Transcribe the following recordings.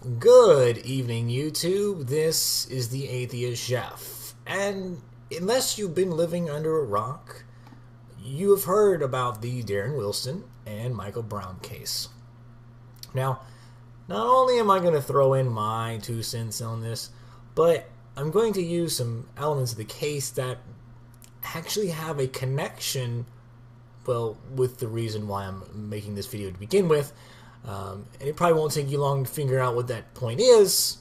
Good evening, YouTube. This is the Atheist Chef. And unless you've been living under a rock, you have heard about the Darren Wilson and Michael Brown case. Now, not only am I going to throw in my 2 cents on this, but I'm going to use some elements of the case that actually have a connection, well, with the reason why I'm making this video to begin with. And it probably won't take you long to figure out what that point is,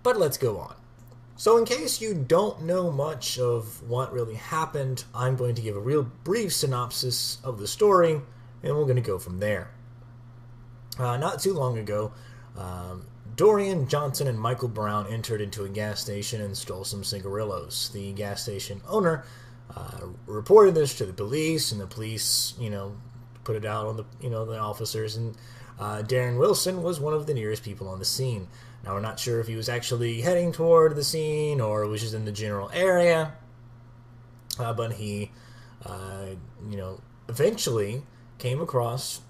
but let's go on. So in case you don't know much of what really happened, I'm going to give a real brief synopsis of the story, and we're going to go from there. Not too long ago, Dorian Johnson and Michael Brown entered into a gas station and stole some cigarillos. The gas station owner reported this to the police, and the police, put it out on the officers, and Darren Wilson was one of the nearest people on the scene. Now, we're not sure if he was actually heading toward the scene or was just in the general area, but he, eventually came across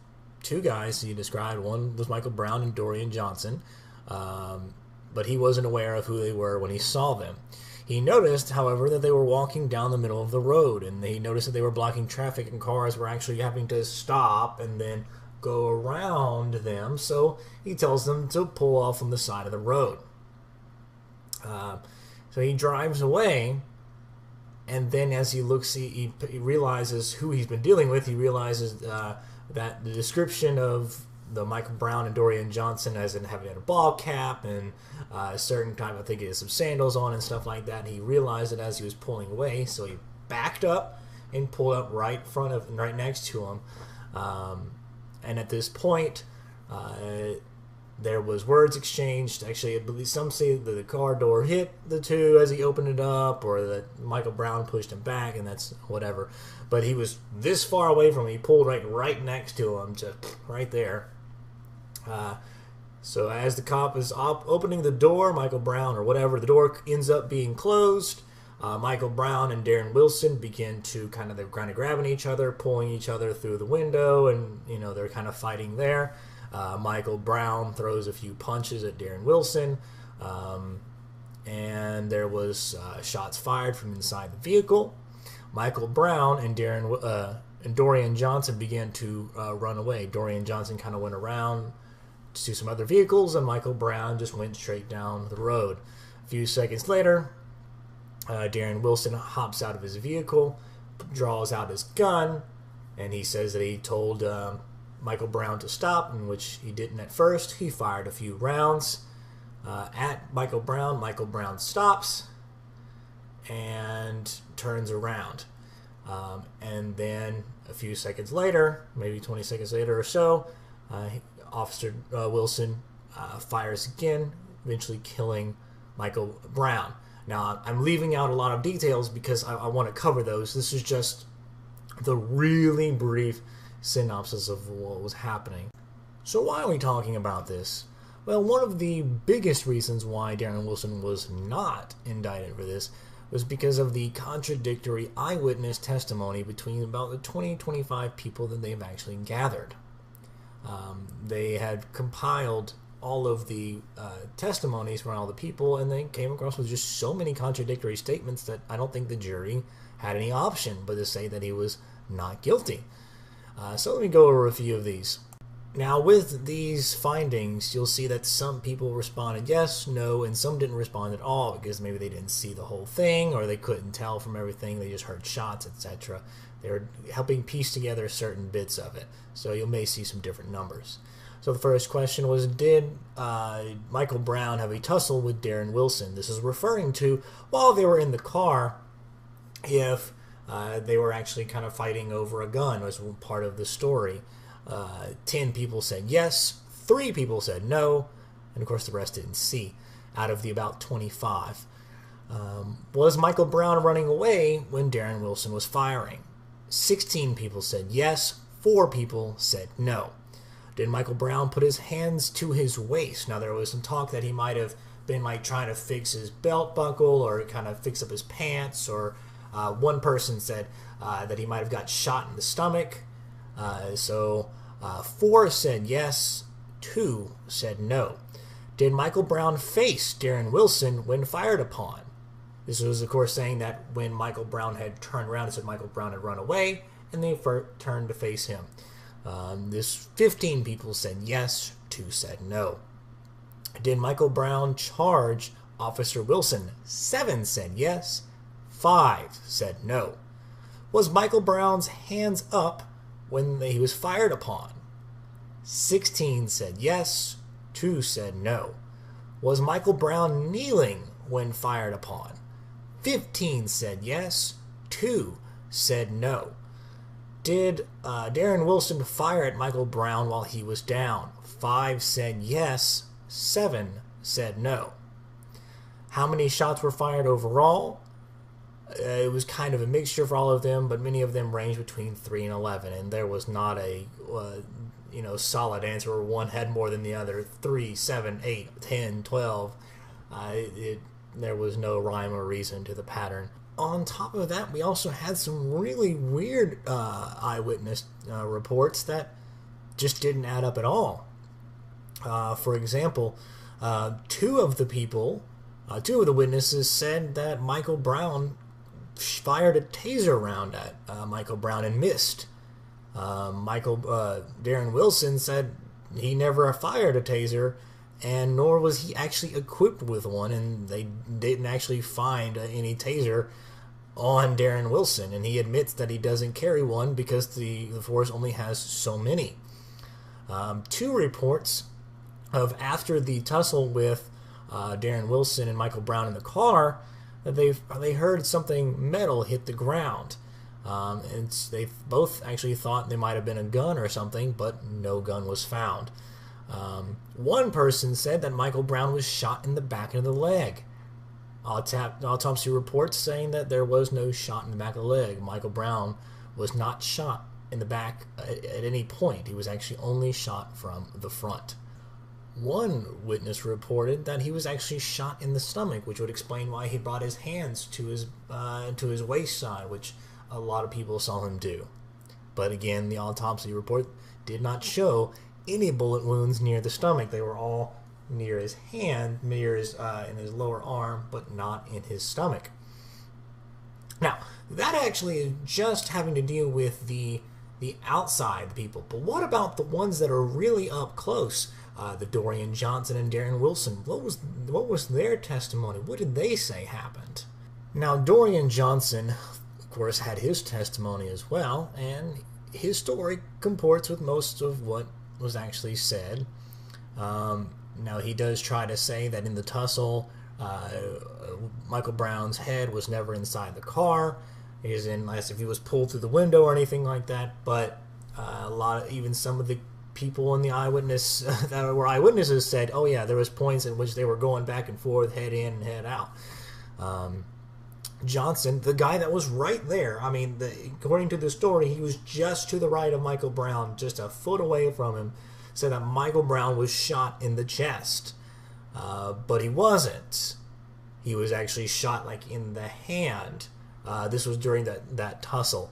2 guys he described. One was Michael Brown and Dorian Johnson, but he wasn't aware of who they were when he saw them. He noticed, however, that they were walking down the middle of the road, and he noticed that they were blocking traffic and cars were actually having to stop and then go around them, so he tells them to pull off on the side of the road. So he drives away, and then as he looks, he realizes who he's been dealing with. He realizes that the description of the Michael Brown and Dorian Johnson as in having a ball cap and a certain type, I think he has some sandals on and stuff like that. He realized it as he was pulling away, so he backed up and pulled up right next to him. And at this point, there was words exchanged. Actually, I believe some say that the car door hit the 2 as he opened it up, or that Michael Brown pushed him back, and that's whatever. But he was this far away from him. He pulled right next to him, just right there. So as the cop is opening the door, Michael Brown, or whatever, the door ends up being closed. Michael Brown and Darren Wilson begin to they're kind of grabbing each other, pulling each other through the window, and they're kind of fighting there. Michael Brown throws a few punches at Darren Wilson, and there was shots fired from inside the vehicle. Michael Brown and Dorian Johnson began to run away. Dorian Johnson kind of went around to some other vehicles, and Michael Brown just went straight down the road. A few seconds later, Darren Wilson hops out of his vehicle, draws out his gun, and he says that he told Michael Brown to stop, in which he didn't at first. He fired a few rounds at Michael Brown. Michael Brown stops and turns around. And then a few seconds later, maybe 20 seconds later or so, Officer Wilson fires again, eventually killing Michael Brown. Now, I'm leaving out a lot of details because I want to cover those. This is just the really brief synopsis of what was happening. So why are we talking about this? Well, one of the biggest reasons why Darren Wilson was not indicted for this was because of the contradictory eyewitness testimony between about the 20-25 people that they've actually gathered. They had compiled all of the testimonies from all the people, and they came across with just so many contradictory statements that I don't think the jury had any option but to say that he was not guilty. So let me go over a few of these. Now, with these findings, you'll see that some people responded yes, no, and some didn't respond at all because maybe they didn't see the whole thing, or they couldn't tell from everything, they just heard shots, etc. They were helping piece together certain bits of it, so you may see some different numbers. So the first question was, did Michael Brown have a tussle with Darren Wilson? This is referring to while they were in the car, if they were actually kind of fighting over a gun as part of the story. 10 people said yes, 3 people said no, and of course the rest didn't see, out of the about 25. Was Michael Brown running away when Darren Wilson was firing? 16 people said yes, 4 people said no. Did Michael Brown put his hands to his waist? Now, there was some talk that he might have been trying to fix his belt buckle or kind of fix up his pants, or one person said that he might have got shot in the stomach. So 4 said yes, 2 said no. Did Michael Brown face Darren Wilson when fired upon? This was, of course, saying that when Michael Brown had turned around, it said Michael Brown had run away, and they turned to face him. This 15 people said yes, 2 said no. Did Michael Brown charge Officer Wilson? 7 said yes, 5 said no. Was Michael Brown's hands up when he was fired upon? 16 said yes, 2 said no. Was Michael Brown kneeling when fired upon? 15 said yes, 2 said no. Did Darren Wilson fire at Michael Brown while he was down? 5 said yes, 7 said no. How many shots were fired overall? It was kind of a mixture for all of them, but many of them ranged between 3 and 11, and there was not a solid answer where one had more than the other. 3, 7, 8, 10, 12. There was no rhyme or reason to the pattern. On top of that, we also had some really weird eyewitness reports that just didn't add up at all. For example, two of the witnesses said that Michael Brown fired a taser round at Michael Brown and missed. Darren Wilson said he never fired a taser, and nor was he actually equipped with one, and they didn't actually find any taser on Darren Wilson, and he admits that he doesn't carry one because the force only has so many. 2 reports of after the tussle with Darren Wilson and Michael Brown in the car, that they heard something metal hit the ground. And they both actually thought they might have been a gun or something, but no gun was found. One person said that Michael Brown was shot in the back of the leg. Autopsy reports saying that there was no shot in the back of the leg. Michael Brown was not shot in the back at any point. He was actually only shot from the front. One witness reported that he was actually shot in the stomach, which would explain why he brought his hands to his waist side, which a lot of people saw him do. But again, the autopsy report did not show any bullet wounds near the stomach. They were all near his hand, in his lower arm, but not in his stomach. Now, that actually is just having to deal with the outside people. But what about the ones that are really up close? The Dorian Johnson and Darren Wilson. What was their testimony? What did they say happened? Now, Dorian Johnson, of course, had his testimony as well, and his story comports with most of what was actually said. Now, he does try to say that in the tussle, Michael Brown's head was never inside the car, as if he was pulled through the window or anything like that. But even some of the people in the eyewitness that were eyewitnesses said, oh yeah, there was points in which they were going back and forth, head in and head out. Johnson, the guy that was right there, according to the story, he was just to the right of Michael Brown, just a foot away from him, said that Michael Brown was shot in the chest. But he wasn't. He was actually shot in the hand. This was during that tussle.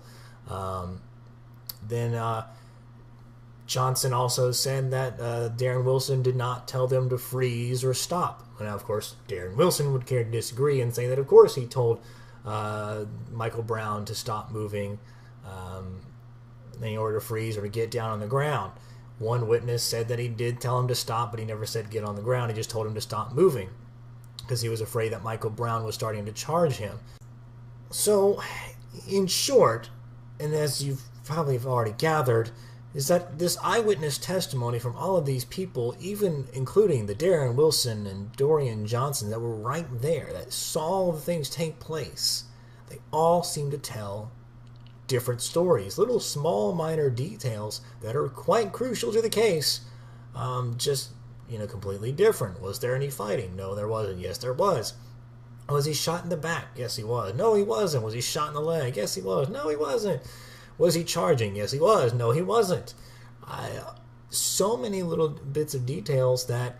Then Johnson also said that Darren Wilson did not tell them to freeze or stop. Now, of course, Darren Wilson would care to disagree and say that, of course, he told Michael Brown to stop moving in order to freeze or to get down on the ground. One witness said that he did tell him to stop, but he never said get on the ground. He just told him to stop moving because he was afraid that Michael Brown was starting to charge him. So, in short, and as you've probably already gathered, is that this eyewitness testimony from all of these people, even including the Darren Wilson and Dorian Johnson that were right there, that saw the things take place, they all seem to tell different stories, little small minor details that are quite crucial to the case, just completely different. Was there any fighting? No, there wasn't. Yes, there was. Was he shot in the back? Yes, he was. No, he wasn't. Was he shot in the leg? Yes, he was. No, he wasn't. Was he charging? Yes, he was. No, he wasn't. So many little bits of details that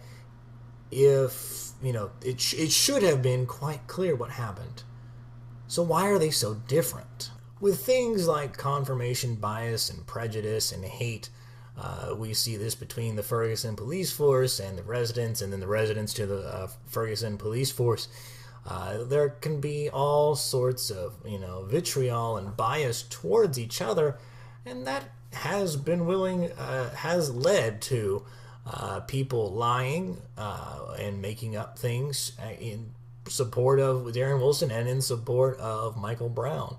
if, it should have been quite clear what happened. So why are they so different? With things like confirmation bias and prejudice and hate, We see this between the Ferguson police force and the residents, and then the residents to the Ferguson police force. There can be all sorts of, vitriol and bias towards each other, and that has led to people lying and making up things in support of Darren Wilson and in support of Michael Brown,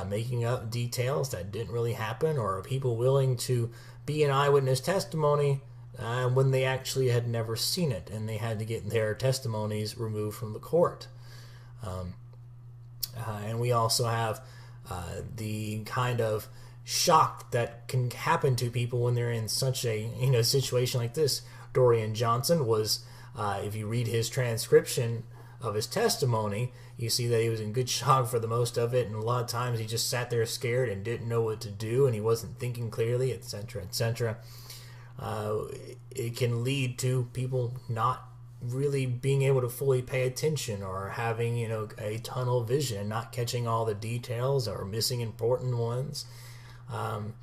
making up details that didn't really happen, or people willing to be an eyewitness testimony when they actually had never seen it, and they had to get their testimonies removed from the court. And we also have the kind of shock that can happen to people when they're in such a situation like this. Dorian Johnson was, if you read his transcription of his testimony, you see that he was in good shock for the most of it, and a lot of times he just sat there scared and didn't know what to do, and he wasn't thinking clearly, etc., etc. It can lead to people not really being able to fully pay attention, or having a tunnel vision, not catching all the details, or missing important ones. And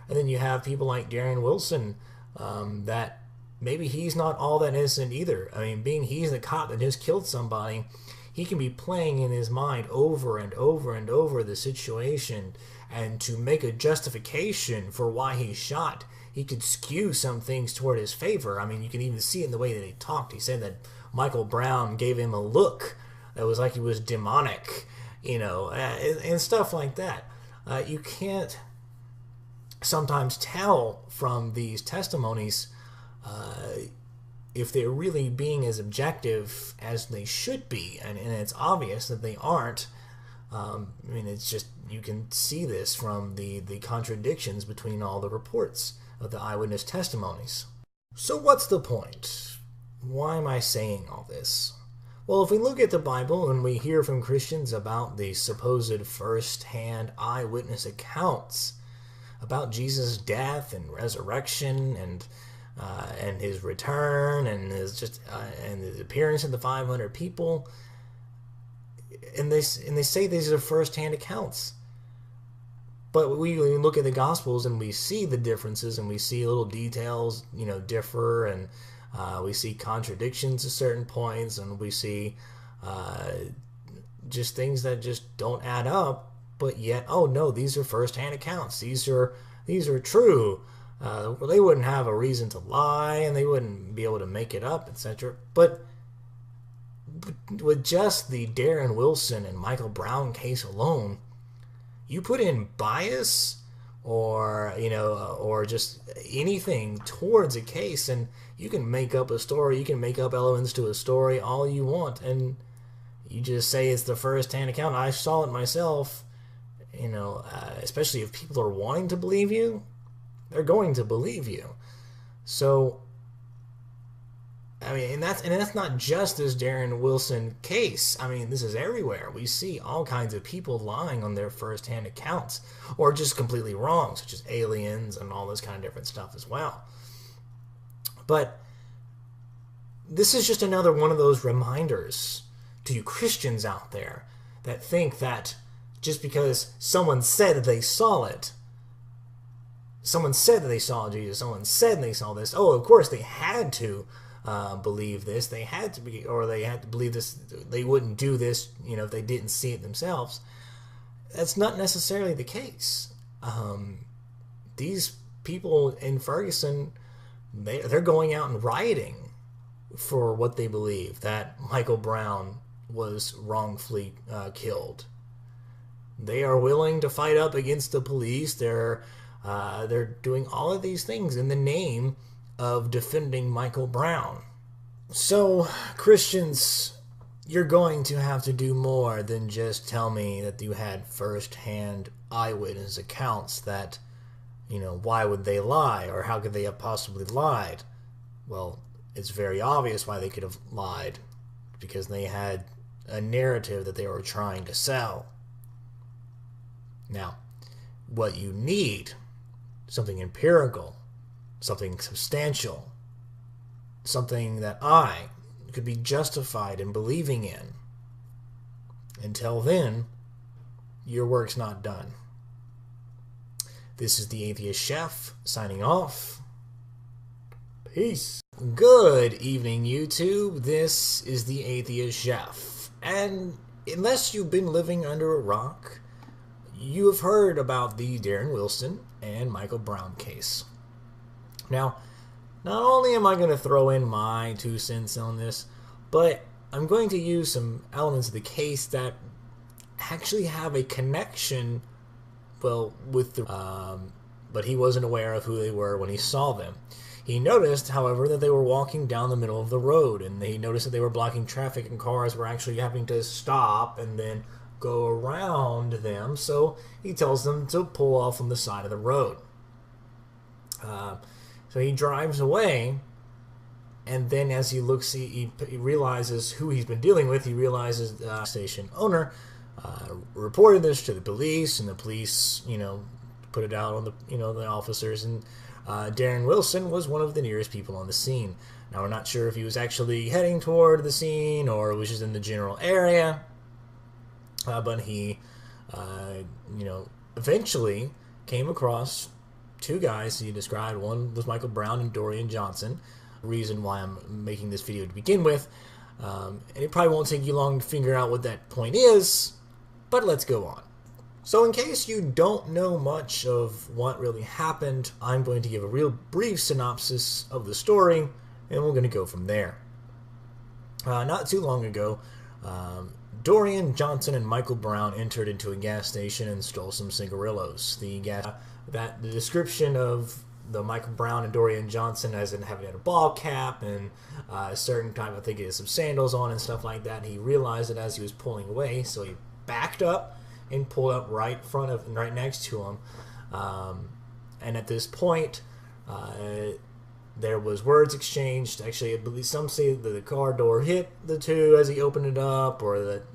then you have people like Darren Wilson, that maybe he's not all that innocent either. I mean, being he's the cop that just killed somebody, he can be playing in his mind over and over and over the situation, and to make a justification for why he shot, he could skew some things toward his favor. I mean, you can even see it in the way that he talked. He said that Michael Brown gave him a look that was like he was demonic, and stuff like that. You can't sometimes tell from these testimonies if they're really being as objective as they should be, and it's obvious that they aren't. It's just, you can see this from the contradictions between all the reports of the eyewitness testimonies. So what's the point? Why am I saying all this? Well, if we look at the Bible and we hear from Christians about the supposed first-hand eyewitness accounts about Jesus' death and resurrection and his return and his appearance of the 500 people, and they say these are first-hand accounts. But we look at the Gospels and we see the differences, and we see little details, differ, and we see contradictions at certain points, and we see just things that just don't add up. But yet, oh no, these are first-hand accounts. These are true. They wouldn't have a reason to lie, and they wouldn't be able to make it up, etc. But with just the Darren Wilson and Michael Brown case alone, you put in bias or just anything towards a case, and you can make up a story, you can make up elements to a story all you want, and you just say it's the first-hand account. I saw it myself. Especially if people are wanting to believe you, they're going to believe you. So, and that's not just this Darren Wilson case. This is everywhere. We see all kinds of people lying on their first-hand accounts, or just completely wrong, such as aliens and all this kind of different stuff as well. But this is just another one of those reminders to you Christians out there that think that just because someone said that they saw it, someone said that they saw Jesus, someone said they saw this, oh, of course they had to believe this, they had to believe this, they wouldn't do this, if they didn't see it themselves. That's not necessarily the case. These people in Ferguson, they're going out and rioting for what they believe, that Michael Brown was wrongfully killed. They are willing to fight up against the police. They're doing all of these things in the name of defending Michael Brown. So, Christians, you're going to have to do more than just tell me that you had first-hand eyewitness accounts that, why would they lie, or how could they have possibly lied? Well, it's very obvious why they could have lied, because they had a narrative that they were trying to sell. Now, what you need, something empirical, something substantial, something that I could be justified in believing in. Until then, your work's not done. This is the Atheist Chef signing off. Peace. Good evening, YouTube. This is the Atheist Chef. And unless you've been living under a rock, you have heard about the Darren Wilson and Michael Brown case. Now, not only am I going to throw in my 2 cents on this, but I'm going to use some elements of the case that actually have a connection, well, with the... but he wasn't aware of who they were when he saw them. He noticed, however, that they were walking down the middle of the road, and he noticed that they were blocking traffic and cars were actually having to stop and then go around them, so he tells them to pull off on the side of the road. So he drives away, and then as he looks, he realizes who he's been dealing with. He realizes the station owner reported this to the police, and the police, put it out on the officers, and Darren Wilson was one of the nearest people on the scene. Now, we're not sure if he was actually heading toward the scene or was just in the general area, but he, eventually came across 2 guys he described. One was Michael Brown and Dorian Johnson. The reason why I'm making this video to begin with, and it probably won't take you long to figure out what that point is, but let's go on. So in case you don't know much of what really happened, I'm going to give a real brief synopsis of the story, and we're going to go from there. Not too long ago, Dorian Johnson and Michael Brown entered into a gas station and stole some cigarillos. The description of the Michael Brown and Dorian Johnson as in having a ball cap and a certain type, I think he had some sandals on and stuff like that. He realized it as he was pulling away, so he backed up and pulled up right next to him. And at this point, there was words exchanged. Actually, I believe some say that the car door hit the 2 as he opened it up, or that